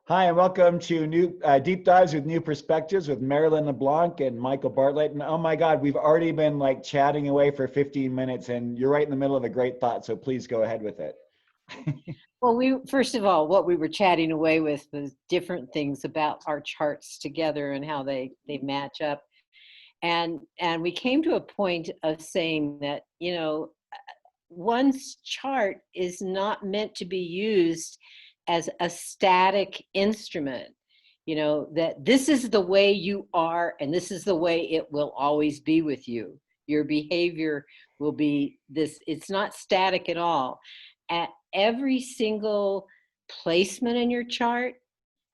Hi, and welcome to new Deep Dives with New Perspectives with Merrylin, LeBlanc and Michael Bartlett. And oh my God, we've already been like chatting away for 15 minutes and you're right in the middle of a great thought. So please go ahead with it. Well, first of all, what we were chatting away with was different things about our charts together and how they match up. And we came to a point of saying that, one's chart is not meant to be used as a static instrument, that this is the way you are and this is the way it will always be with you. Your behavior will be this. It's not static at all. At every single placement in your chart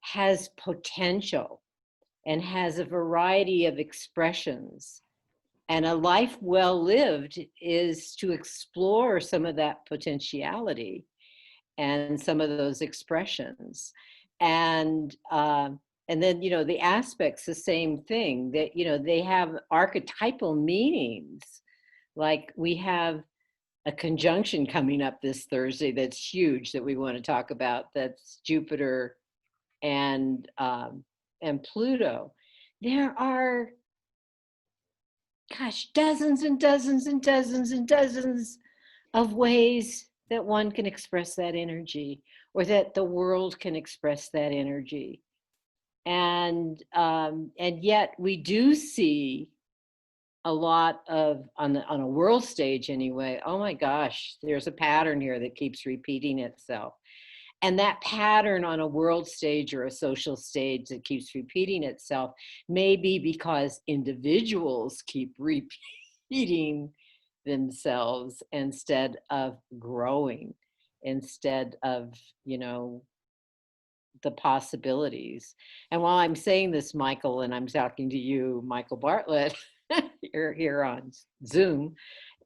has potential and has a variety of expressions. And a life well lived is to explore some of that potentiality and some of those expressions. And then, the aspects, the same thing, that, they have archetypal meanings. Like we have a conjunction coming up this Thursday that's huge that we want to talk about. That's Jupiter and Pluto. There are, dozens and dozens and dozens and dozens of ways that one can express that energy, or that the world can express that energy. And yet we do see a lot of, on a world stage anyway, oh my gosh, there's a pattern here that keeps repeating itself. And that pattern on a world stage or a social stage that keeps repeating itself may be because individuals keep repeating themselves instead of growing, instead of, the possibilities. And while I'm saying this, Michael, and I'm talking to you, Michael Bartlett, you're here on Zoom,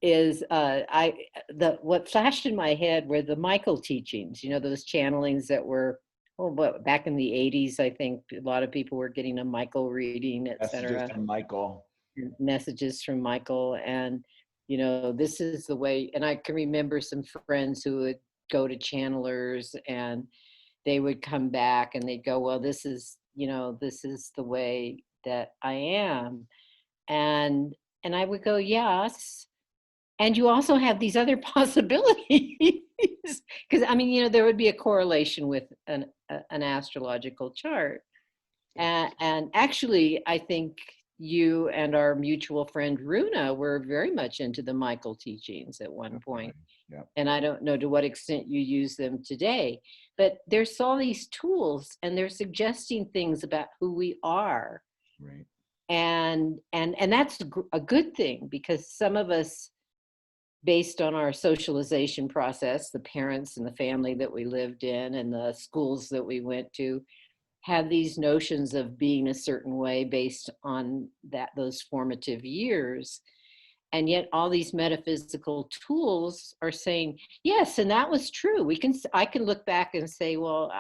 is what flashed in my head were the Michael teachings, those channelings that were, back in the 80s, I think a lot of people were getting a Michael reading, etc. Messages from Michael. Messages from Michael. And, this is the way, and I can remember some friends who would go to channelers and they would come back and they'd go, well, this is the way that I am. And I would go, yes. And you also have these other possibilities. Because, there would be a correlation with an astrological chart. And actually, I think you and our mutual friend Runa were very much into the Michael teachings at one point. Yeah. And I don't know to what extent you use them today, but there's all these tools and they're suggesting things about who we are. Right. And that's a good thing, because some of us, based on our socialization process, the parents and the family that we lived in and the schools that we went to, have these notions of being a certain way based on those formative years. And yet all these metaphysical tools are saying, yes, and that was true. I can look back and say, well,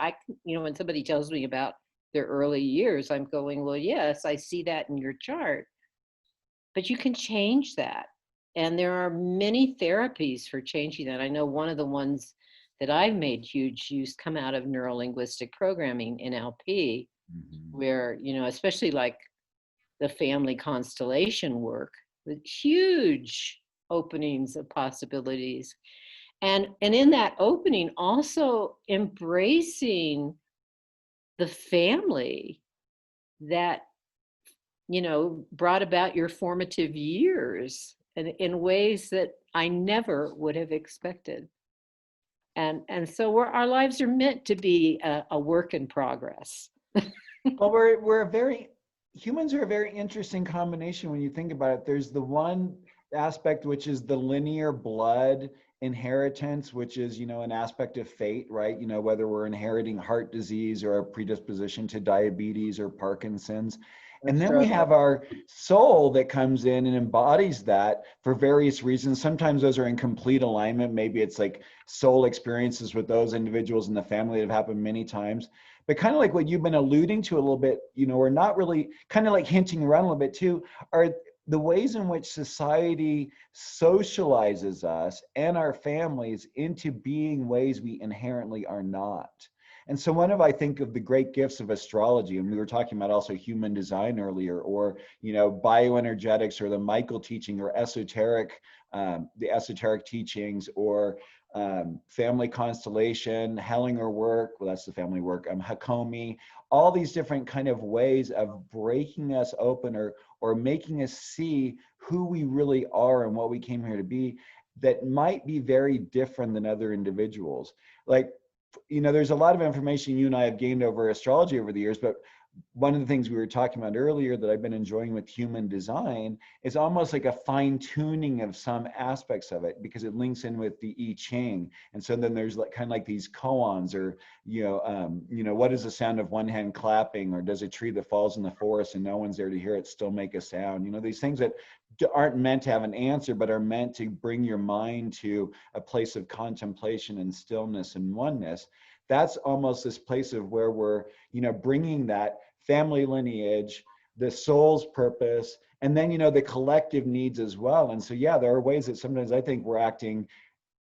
when somebody tells me about their early years, I'm going, well, yes, I see that in your chart. But you can change that. And there are many therapies for changing that. I know one of the ones that I've made huge use come out of neurolinguistic programming, NLP, where, especially like the family constellation work, with huge openings of possibilities. And in that opening, also embracing the family that, brought about your formative years and in ways that I never would have expected. And so our lives are meant to be a work in progress. Well, humans are a very interesting combination when you think about it. There's the one aspect, which is the linear blood inheritance, which is, an aspect of fate, right? Whether we're inheriting heart disease or a predisposition to diabetes or Parkinson's. And then we have our soul that comes in and embodies that for various reasons. Sometimes those are in complete alignment. Maybe it's like soul experiences with those individuals in the family that have happened many times. But kind of like what you've been alluding to a little bit, or not really, kind of like hinting around a little bit too, are the ways in which society socializes us and our families into being ways we inherently are not. And so one of, I think, of the great gifts of astrology, and we were talking about also human design earlier, or, bioenergetics, or the Michael teaching, or esoteric, the esoteric teachings, or family constellation, Hellinger work, well, that's the family work, Hakomi, all these different kind of ways of breaking us open, or making us see who we really are and what we came here to be, that might be very different than other individuals. Like, there's a lot of information you and I have gained over astrology over the years, but one of the things we were talking about earlier that I've been enjoying with human design is almost like a fine tuning of some aspects of it, because it links in with the I Ching. And so then there's like kind of like these koans, or, what is the sound of one hand clapping, or does a tree that falls in the forest and no one's there to hear it still make a sound? These things that aren't meant to have an answer, but are meant to bring your mind to a place of contemplation and stillness and oneness. That's almost this place of where we're, bringing that family lineage, the soul's purpose, and then, the collective needs as well. And so, yeah, there are ways that sometimes I think we're acting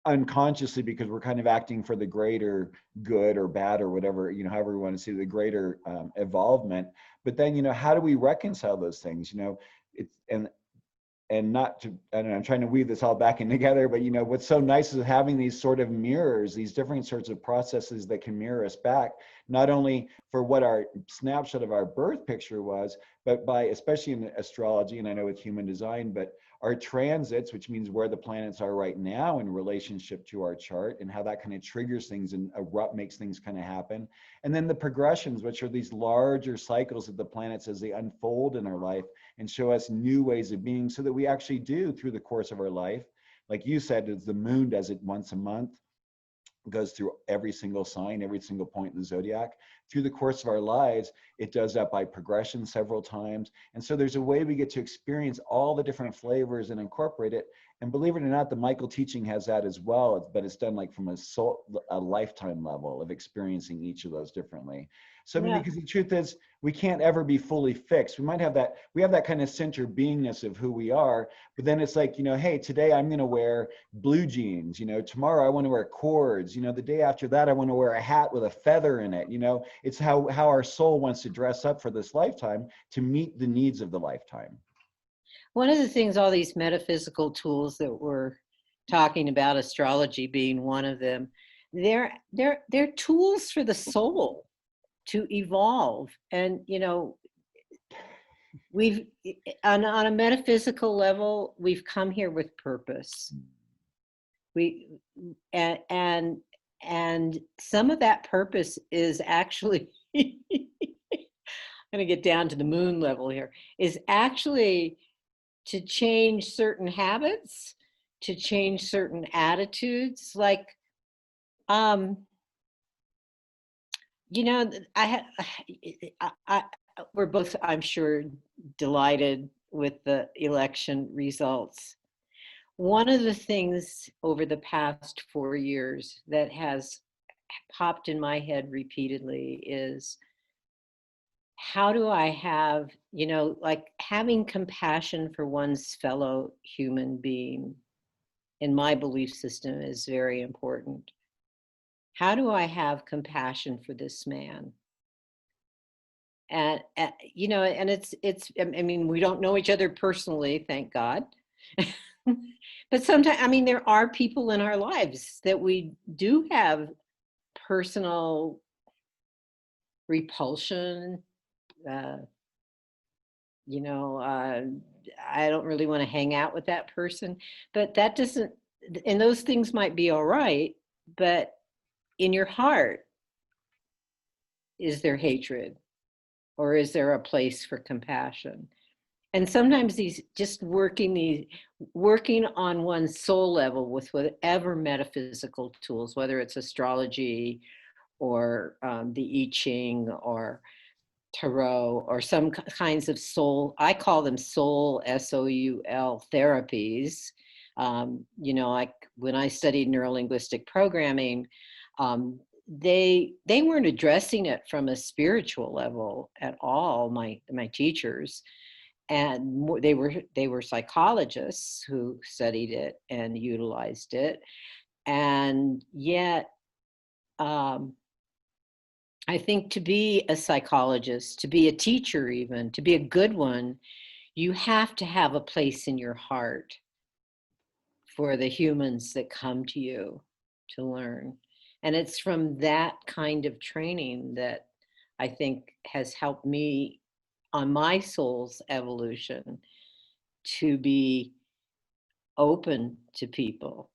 unconsciously, because we're kind of acting for the greater good or bad, or whatever, however we want to see the greater evolvement. But then, how do we reconcile those things? It's, and not to, I don't know, I'm trying to weave this all back in together, but what's so nice is having these sort of mirrors, these different sorts of processes that can mirror us back, not only for what our snapshot of our birth picture was, but by, especially in astrology, and I know with human design, but our transits, which means where the planets are right now in relationship to our chart, and how that kind of triggers things and makes things kind of happen. And then the progressions, which are these larger cycles of the planets as they unfold in our life and show us new ways of being, so that we actually do, through the course of our life, like you said, the moon does it once a month, goes through every single sign, every single point in the zodiac. Through the course of our lives, it does that by progression several times. And so there's a way we get to experience all the different flavors and incorporate it. And believe it or not, the Michael teaching has that as well, but it's done like from a lifetime level of experiencing each of those differently. So, I mean, Yeah. because the truth is, we can't ever be fully fixed. We have that kind of center beingness of who we are, but then it's like, hey, today I'm going to wear blue jeans, tomorrow I want to wear cords, the day after that I want to wear a hat with a feather in it. It's how our soul wants to dress up for this lifetime to meet the needs of the lifetime. One of the things, all these metaphysical tools that we're talking about, astrology being one of them, they're tools for the soul to evolve. And we've, on a metaphysical level, we've come here with purpose. And some of that purpose is actually I'm going to get down to the moon level here, is actually to change certain habits, to change certain attitudes. Like, we're both, I'm sure, delighted with the election results. One of the things over the past 4 years that has popped in my head repeatedly is, how do I have, like, having compassion for one's fellow human being in my belief system is very important. How do I have compassion for this man? And and it's I mean, we don't know each other personally, thank God. But sometimes, I mean, there are people in our lives that we do have personal repulsion. uh, I don't really want to hang out with that person, but that doesn't, and those things might be all right, but in your heart, is there hatred, or is there a place for compassion? And sometimes working on one's soul level with whatever metaphysical tools, whether it's astrology or the I Ching or tarot or some kinds of soul, I call them soul, SOUL therapies. Like when I studied neurolinguistic programming, they weren't addressing it from a spiritual level at all, my teachers. And they were psychologists who studied it and utilized it. And yet, I think to be a psychologist, to be a teacher, even to be a good one, you have to have a place in your heart for the humans that come to you to learn. And it's from that kind of training that I think has helped me on my soul's evolution to be open to people.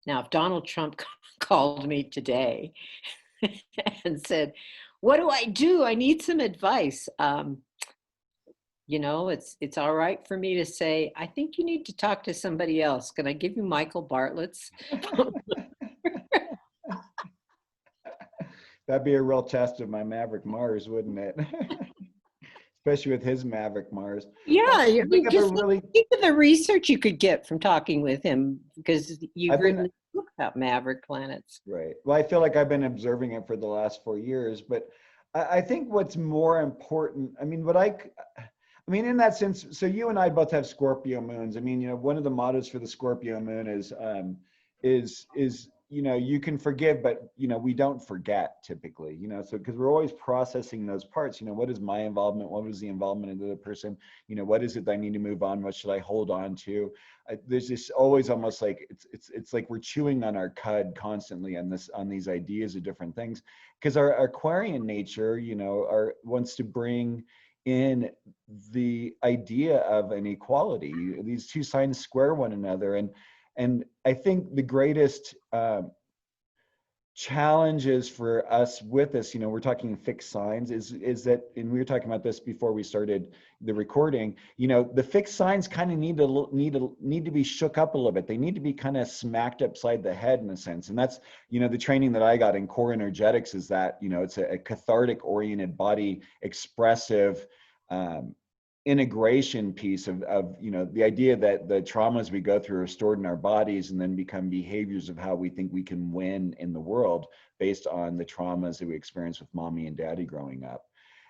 Now, if Donald Trump called me today and said, "What do I do? I need some advice." You know, it's all right for me to say, "I think you need to talk to somebody else. Can I give you Michael Bartlett's?" That'd be a real test of my Maverick Mars, wouldn't it? Especially with his Maverick Mars. Yeah, Well, I I think mean, of a just really, think of the research you could get from talking with him, because you've I've been, written a book about maverick planets. right. Well, I feel like I've been observing it for the last 4 years, but I think what's more important, I mean, I mean, in that sense, so you and I both have Scorpio moons. I mean, one of the mottos for the Scorpio moon is, you can forgive, but, we don't forget typically, so because we're always processing those parts, what is my involvement? What was the involvement of the other person? What is it that I need to move on? What should I hold on to? There's this always almost like it's like we're chewing on our cud constantly on these ideas of different things, because our Aquarian nature, wants to bring in the idea of an equality. These two signs square one another, and I think the greatest challenges for us with this, we're talking fixed signs, is that, and we were talking about this before we started the recording, the fixed signs kind of need to be shook up a little bit. They need to be kind of smacked upside the head in a sense. And that's, the training that I got in core energetics is that, it's a cathartic oriented body expressive integration piece of the idea that the traumas we go through are stored in our bodies and then become behaviors of how we think we can win in the world based on the traumas that we experience with mommy and daddy growing up.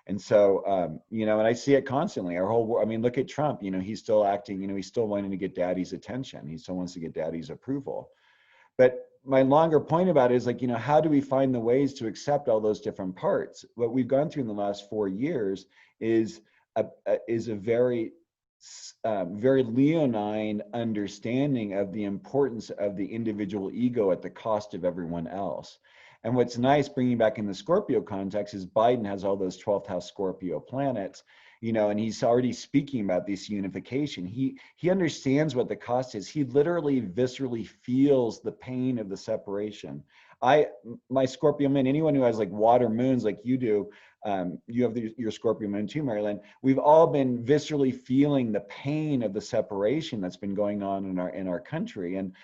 And so and I see it constantly. Our whole, I mean, look at Trump, he's still acting, he's still wanting to get daddy's attention. He still wants to get daddy's approval. But my longer point about it is like, how do we find the ways to accept all those different parts? What we've gone through in the last 4 years is a very very leonine understanding of the importance of the individual ego at the cost of everyone else. And what's nice, bringing back in the Scorpio context, is Biden has all those 12th house Scorpio planets, and he's already speaking about this unification. He understands what the cost is. He literally viscerally feels the pain of the separation. My Scorpio moon, anyone who has like water moons like you do, you have your Scorpio moon too, Merrylin. We've all been viscerally feeling the pain of the separation that's been going on in our country. And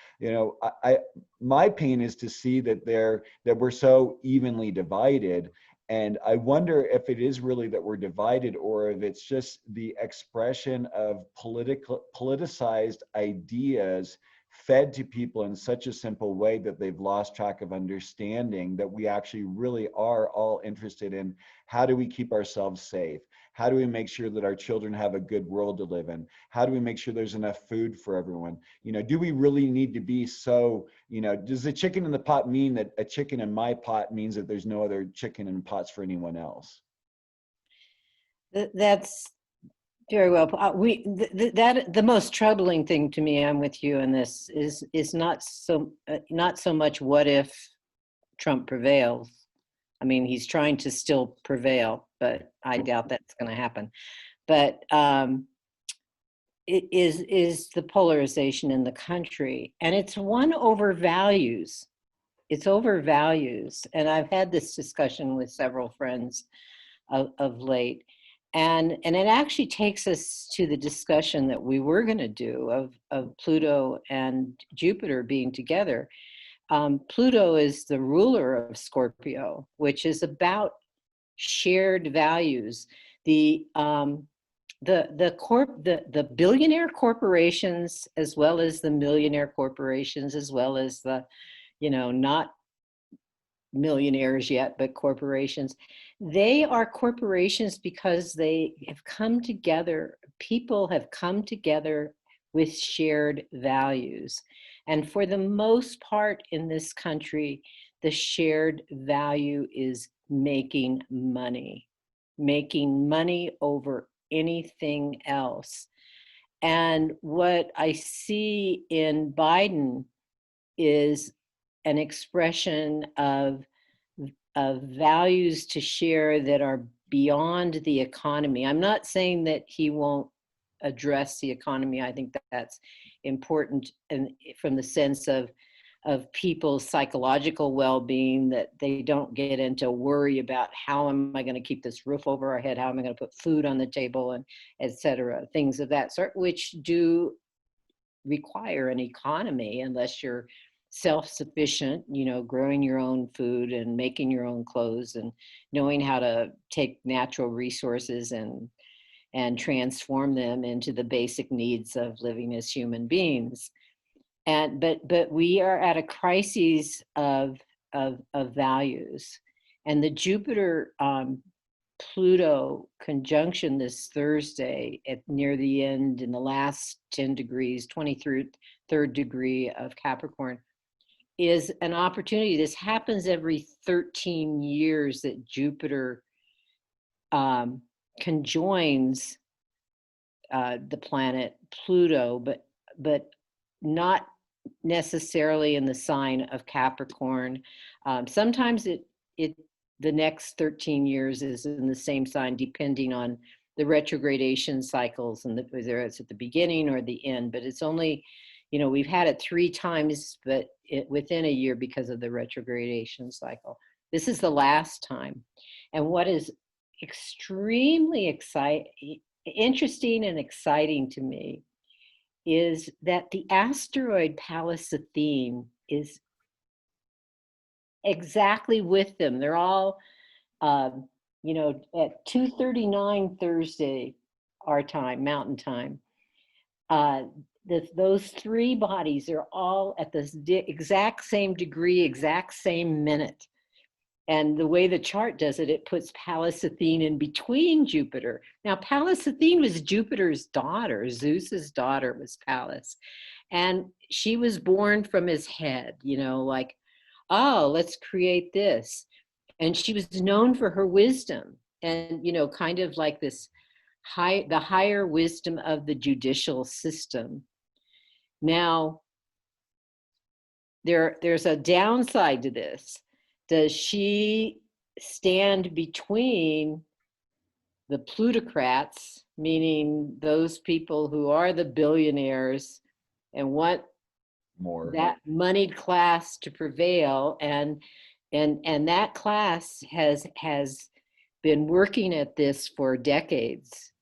my pain is to see that we're so evenly divided. And I wonder if it is really that we're divided, or if it's just the expression of politicized ideas fed to people in such a simple way that they've lost track of understanding that we actually really are all interested in how do we keep ourselves safe? How do we make sure that our children have a good world to live in? How do we make sure there's enough food for everyone? Do we really need to be so, does the chicken in the pot mean that a chicken in my pot means that there's no other chicken in pots for anyone else? That's very well. The most troubling thing to me, I'm with you on this, is not so much what if Trump prevails. I mean, he's trying to still prevail, but I doubt that's going to happen. But it is the polarization in the country, and it's one over values. It's over values, and I've had this discussion with several friends of late. And it actually takes us to the discussion that we were going to do of Pluto and Jupiter being together. Pluto is the ruler of Scorpio, which is about shared values. The billionaire corporations, as well as the millionaire corporations, as well as the, not millionaires yet, but corporations. They are corporations because they have come together. People have come together with shared values. And for the most part in this country, the shared value is making money over anything else. And what I see in Biden is an expression of values to share that are beyond the economy. I'm not saying that he won't address the economy. I think that's important, and from the sense of people's psychological well-being, that they don't get into worry about how am I going to keep this roof over our head, how am I going to put food on the table, and etc. Things of that sort, which do require an economy unless you're self-sufficient, growing your own food and making your own clothes and knowing how to take natural resources and transform them into the basic needs of living as human beings. And but we are at a crisis of values, and the Jupiter Pluto conjunction this Thursday at near the end, in the last 10 degrees, 23rd degree of Capricorn, is an opportunity. This happens every 13 years that Jupiter conjoins the planet Pluto, but not necessarily in the sign of Capricorn. Sometimes the next 13 years is in the same sign, depending on the retrogradation cycles and whether it's at the beginning or the end. But it's only, we've had it 3 times, but within a year because of the retrogradation cycle. This is the last time. And what is extremely interesting and exciting to me is that the asteroid Pallas Athena is exactly with them. They're all, at 2:39 Thursday, our time, Mountain Time. Those 3 bodies are all at the exact same degree, exact same minute. And the way the chart does it, it puts Pallas Athena in between Jupiter. Now, Pallas Athena was Jupiter's daughter. Zeus's daughter was Pallas. And she was born from his head, like, oh, let's create this. And she was known for her wisdom and, kind of like the higher wisdom of the judicial system. Now, there's a downside to this. Does she stand between the plutocrats, meaning those people who are the billionaires and want more that moneyed class to prevail, and that class has been working at this for decades,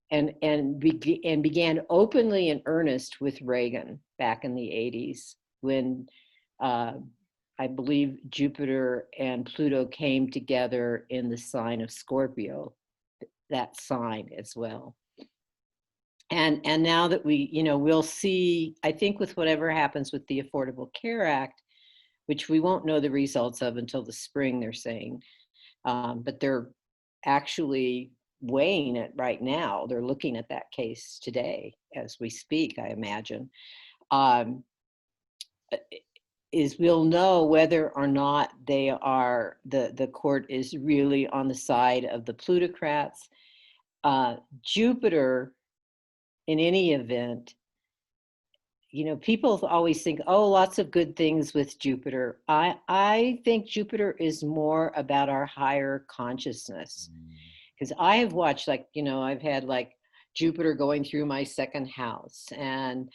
and began openly in earnest with Reagan back in the 80s, when I believe Jupiter and Pluto came together in the sign of Scorpio, that sign as well. And now that we'll see, I think, with whatever happens with the Affordable Care Act, which we won't know the results of until the spring, they're saying, but they're actually weighing it right now. They're looking at that case today as we speak, I imagine. Is we'll know whether or not they are, the court is really on the side of the plutocrats. Jupiter, in any event, people always think, oh, lots of good things with Jupiter. I think Jupiter is more about our higher consciousness. Because I have watched, I've had Jupiter going through my 2nd house, and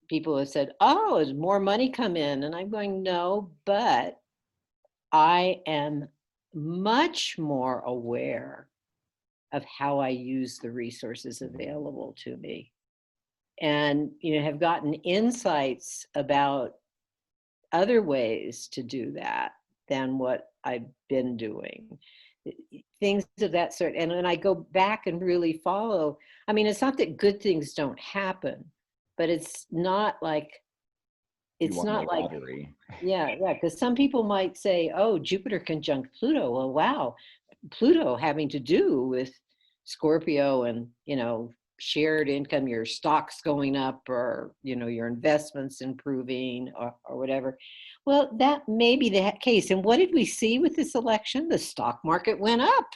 people have said, oh, is more money come in? And I'm going, no, but I am much more aware of how I use the resources available to me, and have gotten insights about other ways to do that than what I've been doing. Things of that sort. And when I go back and really follow, it's not that good things don't happen, but it's not like, yeah, because some people might say, oh, Jupiter conjunct Pluto. Well, wow, Pluto having to do with Scorpio and, shared income, your stocks going up, or your investments improving, or whatever. Well, that may be the case. And what did we see with this election? The stock market went up.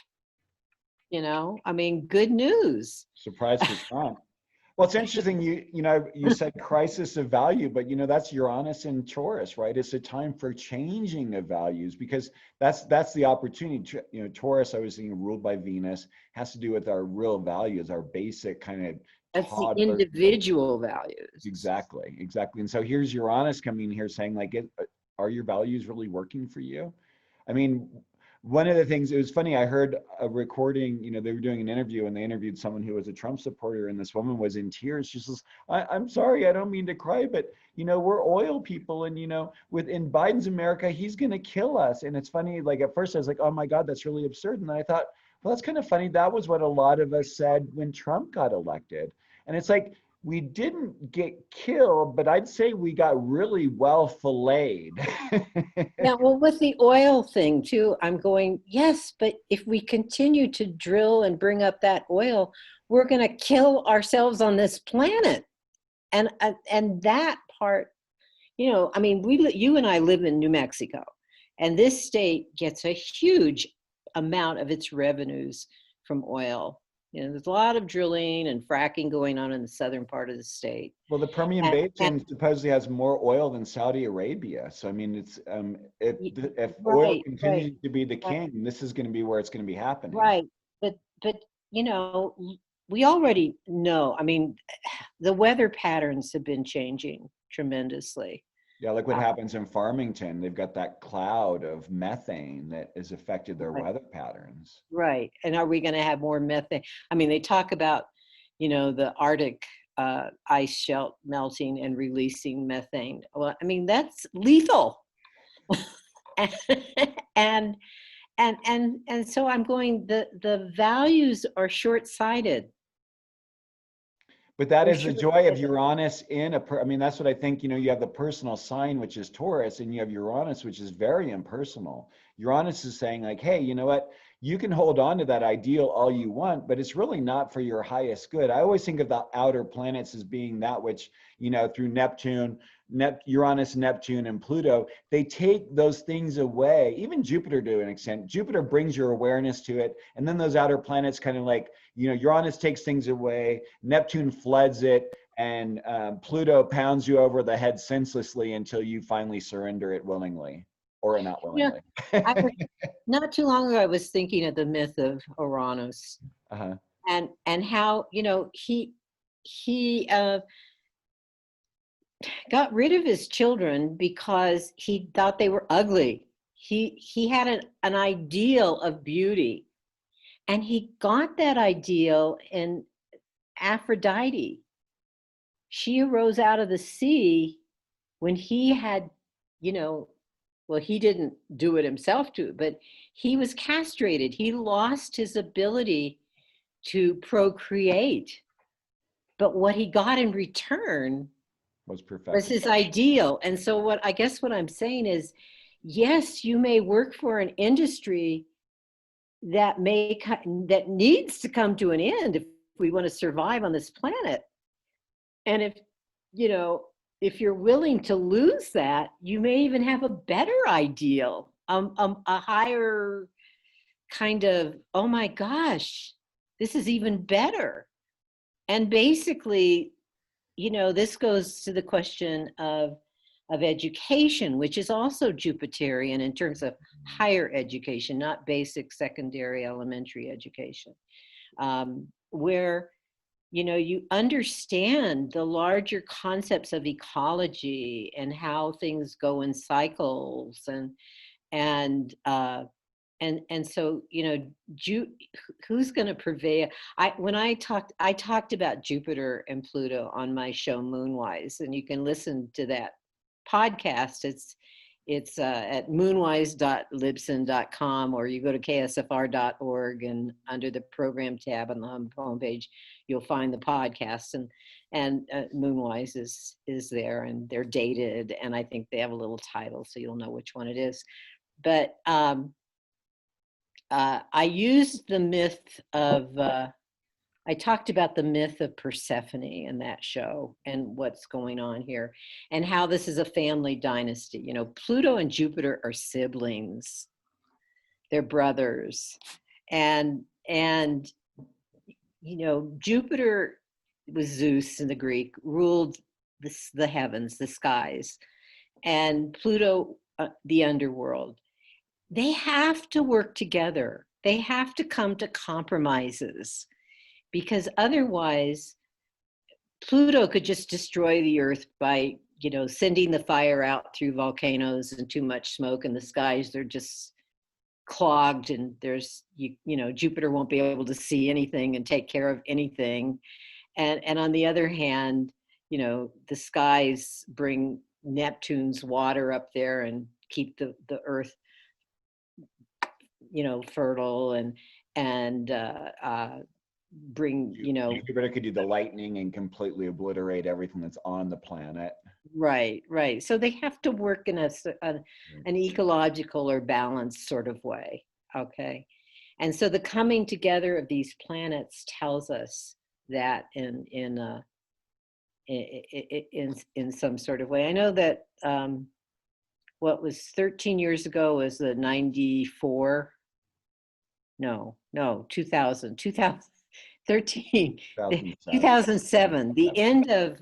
I mean, good news. Surprise for Trump. Well, it's interesting. You said crisis of value, but that's Uranus and Taurus, right? It's a time for changing of values, because that's the opportunity. Taurus, I was thinking, ruled by Venus, has to do with our real values, our basic kind of That's the toddler. individual values. Exactly. And so here's Uranus coming here saying, like, are your values really working for you? I mean, one of the things, it was funny, I heard a recording, they were doing an interview and they interviewed someone who was a Trump supporter, and this woman was in tears. She says, I'm sorry, I don't mean to cry, but we're oil people, and in Biden's America, he's going to kill us. And it's funny, like at first I was like, oh my God, that's really absurd. And then I thought, well, that's kind of funny. That was what a lot of us said when Trump got elected. And it's like, we didn't get killed, but I'd say we got really well filleted. Yeah, well, with the oil thing too, I'm going, yes, but if we continue to drill and bring up that oil, we're going to kill ourselves on this planet. And that part, I mean, you and I live in New Mexico, and this state gets a huge amount of its revenues from oil. There's a lot of drilling and fracking going on in the southern part of the state. Well, the Permian Basin supposedly has more oil than Saudi Arabia. So, I mean, it's if oil continues to be the king, this is going to be where it's going to be happening. Right. But we already know. I mean, the weather patterns have been changing tremendously. Yeah, like what happens in Farmington. They've got that cloud of methane that has affected their weather patterns. Right. And are we going to have more methane? I mean, they talk about, the Arctic ice shelf melting and releasing methane. Well, I mean, that's lethal. and so I'm going, the values are short-sighted. But that is the joy of Uranus I mean, that's what I think, you have the personal sign, which is Taurus, and you have Uranus, which is very impersonal. Uranus is saying, like, hey, you know what? You can hold on to that ideal all you want, but it's really not for your highest good. I always think of the outer planets as being that which, through Neptune, Uranus, Neptune, and Pluto, they take those things away. Even Jupiter, to an extent. Jupiter brings your awareness to it, and then those outer planets kind of like, Uranus takes things away, Neptune floods it, and Pluto pounds you over the head senselessly until you finally surrender it willingly, or not willingly. Not too long ago, I was thinking of the myth of Oranos, and how he got rid of his children because he thought they were ugly. He had an ideal of beauty, and he got that ideal in Aphrodite. She arose out of the sea when he had, well, he didn't do it himself but he was castrated. He lost his ability to procreate. But what he got in return was his ideal. And so what I'm saying is, yes, you may work for an industry that needs to come to an end if we want to survive on this planet. And if you're willing to lose that, you may even have a better ideal, a higher kind of, oh my gosh, this is even better. And basically, this goes to the question of education, which is also Jupiterian in terms of higher education, not basic, secondary, elementary education, where you understand the larger concepts of ecology and how things go in cycles, and so who's going to prevail? I talked about Jupiter and Pluto on my show Moonwise, and you can listen to that podcast. It's at moonwise.libsyn.com, or you go to ksfr.org, and under the program tab on the homepage, you'll find the podcast, and Moonwise is there, and they're dated, and I think they have a little title, so you'll know which one it is. But I used the myth of I talked about the myth of Persephone in that show and what's going on here and how this is a family dynasty. You know, Pluto and Jupiter are siblings. They're brothers. And you know, Jupiter was Zeus in the Greek, ruled the heavens, the skies, and Pluto, the underworld. They have to work together. They have to come to compromises because otherwise Pluto could just destroy the earth by, you know, sending the fire out through volcanoes and too much smoke in the skies. They're just clogged and there's, you know, Jupiter won't be able to see anything and take care of anything. And on the other hand, you know, the skies bring Neptune's water up there and keep the earth, you know, fertile and bring, you know. Jupiter could do the lightning and completely obliterate everything that's on the planet. Right. So they have to work in an ecological or balanced sort of way. Okay. And so the coming together of these planets tells us that in some sort of way. I know that what was 13 years ago was the 2013, 2007, the end of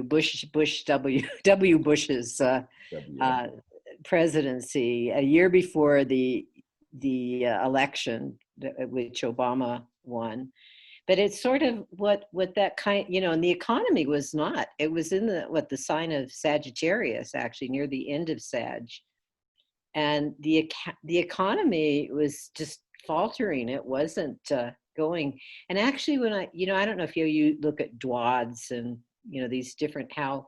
Bush's presidency, a year before the election, which Obama won. But it's sort of what that kind, you know, and the economy was not. It was in the sign of Sagittarius, actually, near the end of Sag, and the economy was just faltering. It wasn't going. And actually, when I don't know if you look at dwads and, you know, these different, how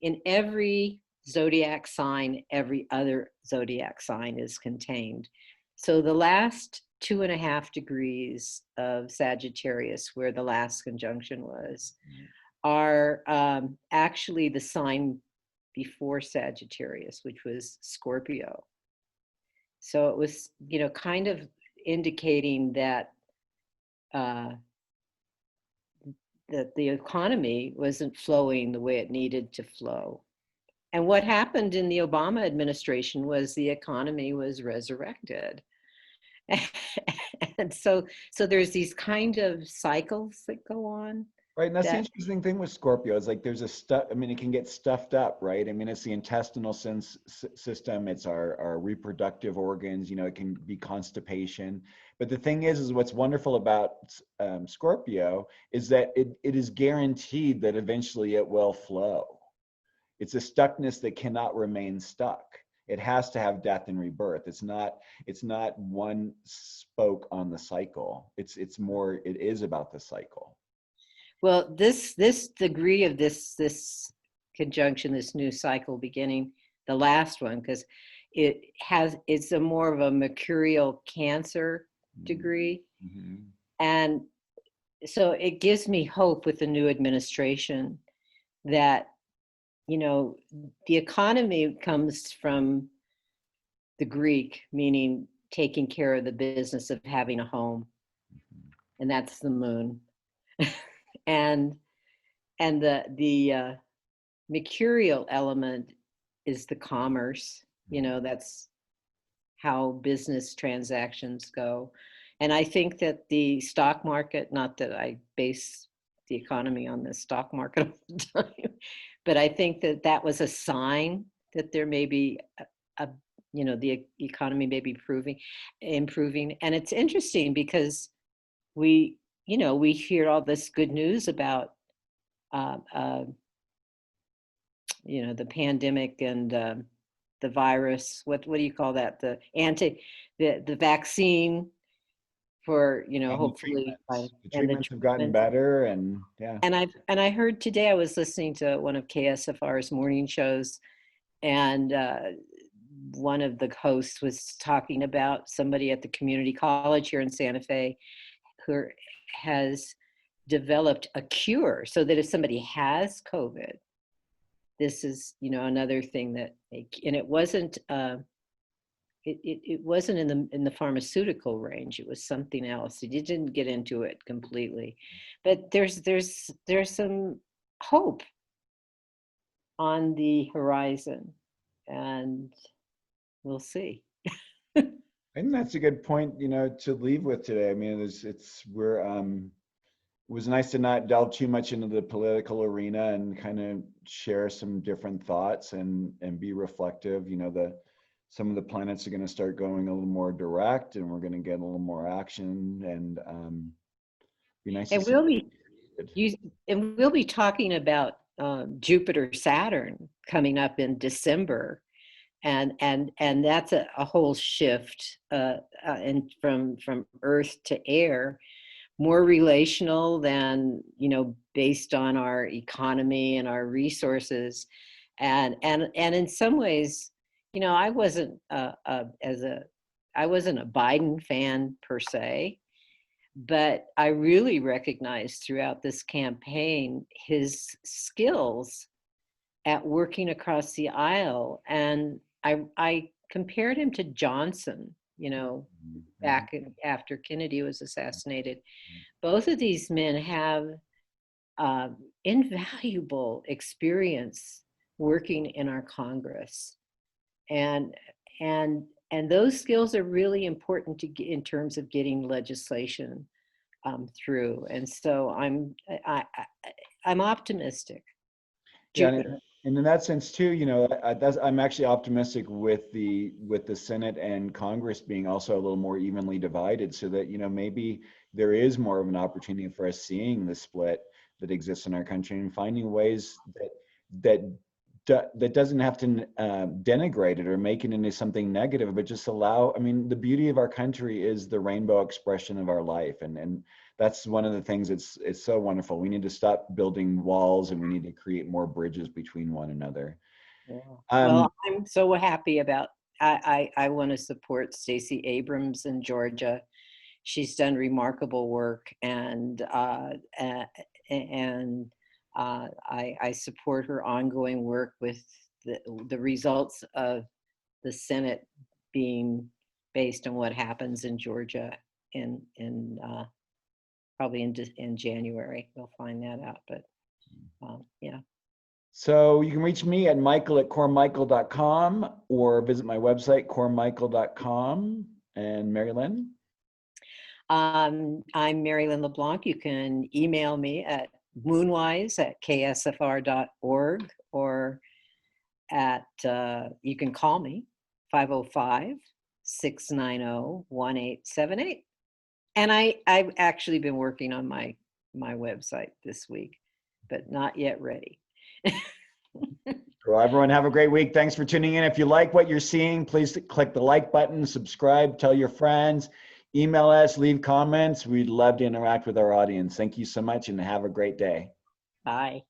in every zodiac sign, every other zodiac sign is contained. So the last 2.5 degrees of Sagittarius, where the last conjunction was, are actually the sign before Sagittarius, which was Scorpio. So it was, you know, kind of indicating that that the economy wasn't flowing the way it needed to flow. And what happened in the Obama administration was the economy was resurrected. And so there's these kind of cycles that go on. Right, and that's the interesting thing with Scorpio is like there's I mean, it can get stuffed up, right? I mean, it's the intestinal system, it's our reproductive organs, you know, it can be constipation. But the thing is what's wonderful about Scorpio is that it is guaranteed that eventually it will flow. It's a stuckness that cannot remain stuck. It has to have death and rebirth. It's not one spoke on the cycle. It is about the cycle. Well, this degree of this conjunction, this new cycle beginning, the last one, because it's a more of a mercurial Cancer degree. Mm-hmm. And so it gives me hope with the new administration that, you know, the economy comes from the Greek, meaning taking care of the business of having a home. And that's the moon. and the mercurial element is the commerce. You know, that's how business transactions go. And I think that the stock market, not that I base the economy on the stock market all the time, but I think that was a sign that there may be you know, the economy may be improving. And it's interesting because we hear all this good news about you know, the pandemic and the virus. What do you call that? The vaccine for, you know, and hopefully the treatments have gotten better, and yeah. And I heard today, I was listening to one of KSFR's morning shows, and one of the hosts was talking about somebody at the community college here in Santa Fe who has developed a cure so that if somebody has COVID, this is, you know, another thing that and it wasn't it wasn't in the pharmaceutical range. It was something else. He didn't get into it completely, but there's some hope on the horizon, and we'll see. I think that's a good point, to leave with today. I mean, it was nice to not delve too much into the political arena and kind of share some different thoughts and be reflective. Some of the planets are going to start going a little more direct, and we're going to get a little more action, and be nice to And see. we'll be talking about Jupiter Saturn coming up in December, and that's a whole shift and from earth to air, more relational than, based on our economy and our resources, and in some ways, I wasn't a Biden fan per se, but I really recognized throughout this campaign his skills at working across the aisle, and I compared him to Johnson, back after Kennedy was assassinated. Both of these men have invaluable experience working in our Congress, and those skills are really important to get in terms of getting legislation through. And so I'm optimistic. Yeah, and in that sense too, I'm actually optimistic with the Senate and Congress being also a little more evenly divided, so that maybe there is more of an opportunity for us seeing the split that exists in our country and finding ways that doesn't have to denigrate it or make it into something negative, but just allow. I mean, the beauty of our country is the rainbow expression of our life, and that's one of the things it's so wonderful. We need to stop building walls, and we need to create more bridges between one another. Yeah. Well, I'm so happy about. I want to support Stacey Abrams in Georgia. She's done remarkable work, and I support her ongoing work with the results of the Senate being based on what happens in Georgia in probably in January. We'll find that out, but yeah. So you can reach me at michael@coremichael.com or visit my website, coremichael.com. And Merrylin? I'm Merrylin LeBlanc. You can email me at moonwise@ksfr.org, or you can call me 505-690-1878. And I've actually been working on my website this week, but not yet ready. Well, everyone have a great week. Thanks for tuning in. If you like what you're seeing, please click the like button, subscribe, tell your friends, email us, leave comments. We'd love to interact with our audience. Thank you so much and have a great day. Bye.